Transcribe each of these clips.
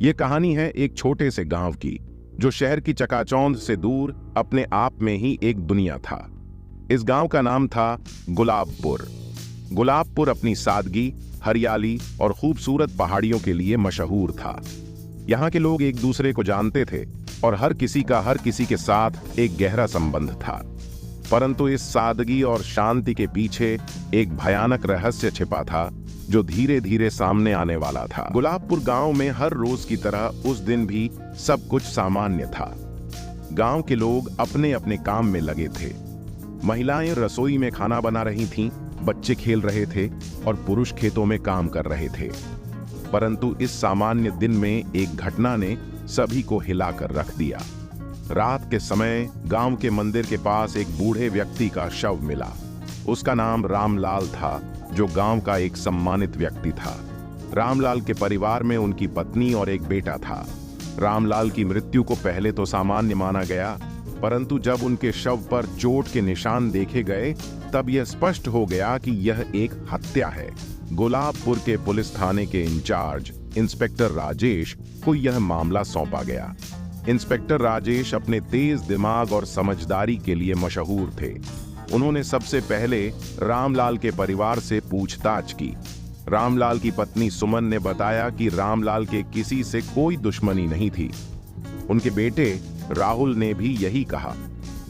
ये कहानी है एक छोटे से गांव की, जो शहर की चकाचौंध से दूर अपने आप में ही एक दुनिया था। इस गांव का नाम था गुलाबपुर। गुलाबपुर अपनी सादगी, हरियाली और खूबसूरत पहाड़ियों के लिए मशहूर था। यहाँ के लोग एक दूसरे को जानते थे और हर किसी का हर किसी के साथ एक गहरा संबंध था। परंतु इस सादगी और शांति के पीछे एक भयानक रहस्य छिपा था, जो धीरे धीरे सामने आने वाला था। गुलाबपुर गांव में हर रोज की तरह उस दिन भी सब कुछ सामान्य था। गांव के लोग अपने अपने काम में लगे थे। महिलाएं रसोई में खाना बना रही थीं, बच्चे खेल रहे थे और पुरुष खेतों में काम कर रहे थे। परंतु इस सामान्य दिन में एक घटना ने सभी को हिलाकर रख दिया। रात के समय गांव के मंदिर के पास एक बूढ़े व्यक्ति का शव मिला। उसका नाम रामलाल था, जो गांव का एक सम्मानित व्यक्ति था। रामलाल के परिवार में उनकी पत्नी और एक बेटा था। रामलाल की मृत्यु को पहले तो सामान्य माना गया, परंतु जब उनके शव पर चोट के निशान देखे गए, तब यह स्पष्ट हो गया कि यह एक हत्या है। गुलाबपुर के पुलिस थाने के इंचार्ज इंस्पेक्टर राजेश को यह मामला सौंपा गया। इंस्पेक्टर राजेश अपने तेज दिमाग और समझदारी के लिए मशहूर थे। उन्होंने सबसे पहले रामलाल के परिवार से पूछताछ की। रामलाल की पत्नी सुमन ने बताया कि रामलाल के किसी से कोई दुश्मनी नहीं थी। उनके बेटे राहुल ने भी यही कहा।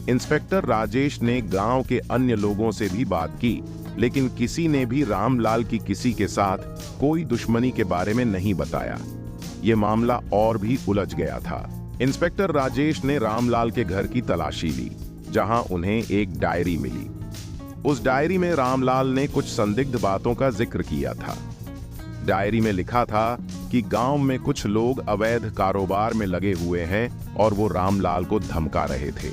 इंस्पेक्टर राजेश ने गांव के अन्य लोगों से भी बात की, लेकिन किसी ने भी रामलाल की किसी के साथ कोई दुश्मनी के बारे में नहीं बताया। यह मामला और भी उलझ गया था। इंस्पेक्टर राजेश ने रामलाल के घर की तलाशी ली, जहां उन्हें एक डायरी मिली। उस डायरी में रामलाल ने कुछ संदिग्ध बातों का जिक्र किया था। डायरी में लिखा था कि गांव में कुछ लोग अवैध कारोबार में लगे हुए हैं और वो रामलाल को धमका रहे थे।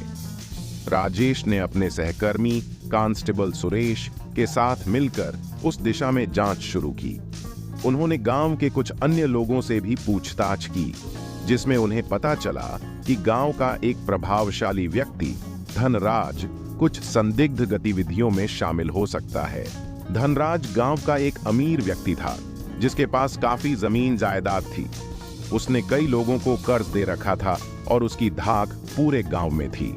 राजेश ने अपने सहकर्मी कांस्टेबल सुरेश के साथ मिलकर उस दिशा में जांच शुरू की। उन्होंने गांव के कुछ अन्य लोगों से भी पूछताछ की, जिसमें उन्हें पता चला कि गांव का एक प्रभावशाली व्यक्ति धनराज कुछ संदिग्ध गतिविधियों में शामिल हो सकता है। धनराज गांव का एक अमीर व्यक्ति था, जिसके पास काफी जमीन जायदाद थी। उसने कई लोगों को कर्ज दे रखा था और उसकी धाक पूरे गांव में थी।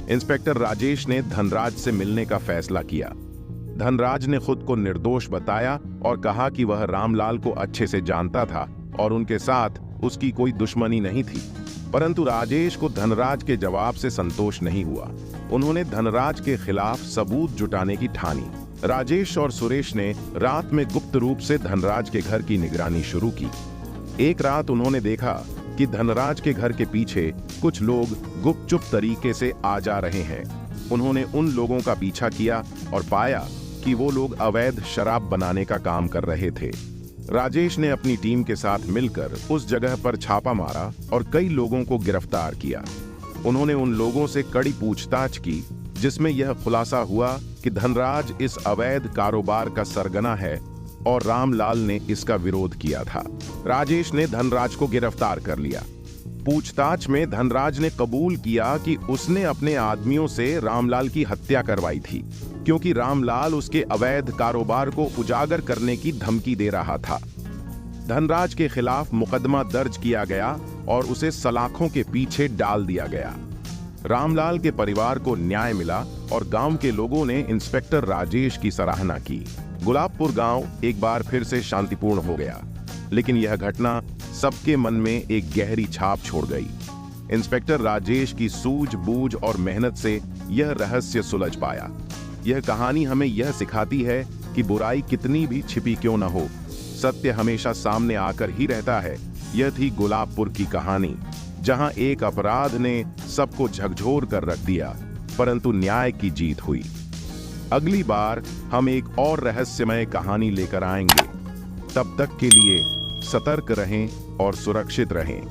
इंस्पेक्टर राजेश ने धनराज से मिलने का फैसला किया। धनराज ने खुद को निर्दोष बताया और कहा कि वह रामलाल को अच्छे से जानता था और उनके साथ उसकी कोई दुश्मनी नहीं थी। परंतु राजेश को धनराज के जवाब से संतोष नहीं हुआ। उन्होंने धनराज के खिलाफ सबूत जुटाने की ठानी। राजेश और सुरेश ने रात में गुप्त रूप से धनराज के घर की निगरानी शुरू की। एक रात उन्होंने देखा कि धनराज के घर के पीछे कुछ लोग गुपचुप तरीके से आ जा रहे हैं। उन्होंने उन लोगों का पीछा किया और पाया कि वो लोग अवैध शराब बनाने का काम कर रहे थे। राजेश ने अपनी टीम के साथ मिलकर उस जगह पर छापा मारा और कई लोगों को गिरफ्तार किया। उन्होंने उन लोगों से कड़ी पूछताछ की, जिसमें यह खुलासा हुआ कि धनराज इस अवैध कारोबार का सरगना है और रामलाल ने इसका विरोध किया था। राजेश ने धनराज को गिरफ्तार कर लिया। पूछताछ में धनराज ने कबूल किया कि उसने अपने आदमियों से रामलाल की हत्या करवाई थी, क्योंकि रामलाल उसके अवैध कारोबार को उजागर करने की धमकी दे रहा था। धनराज के खिलाफ मुकदमा दर्ज किया गया और उसे सलाखों के पीछे डाल दिया गया। रामलाल के परिवार को न्याय मिला और गांव के लोगों ने इंस्पेक्टर राजेश की सराहना की। गुलाबपुर गांव एक बार फिर से शांतिपूर्ण हो गया, लेकिन यह घटना सबके मन में एक गहरी छाप छोड़ गई। इंस्पेक्टर राजेश की सूझबूझ और मेहनत से यह रहस्य सुलझ पाया। यह कहानी हमें यह सिखाती है कि बुराई कितनी भी छिपी क्यों न हो, सत्य हमेशा सामने आकर ही रहता है। यह थी गुलाबपुर की कहानी, जहां एक अपराध ने सबको झकझोर कर रख दिया, परंतु न्याय की जीत हुई। अगली बार हम एक और रहस्यमय कहानी लेकर आएंगे। तब तक के लिए सतर्क रहें और सुरक्षित रहें।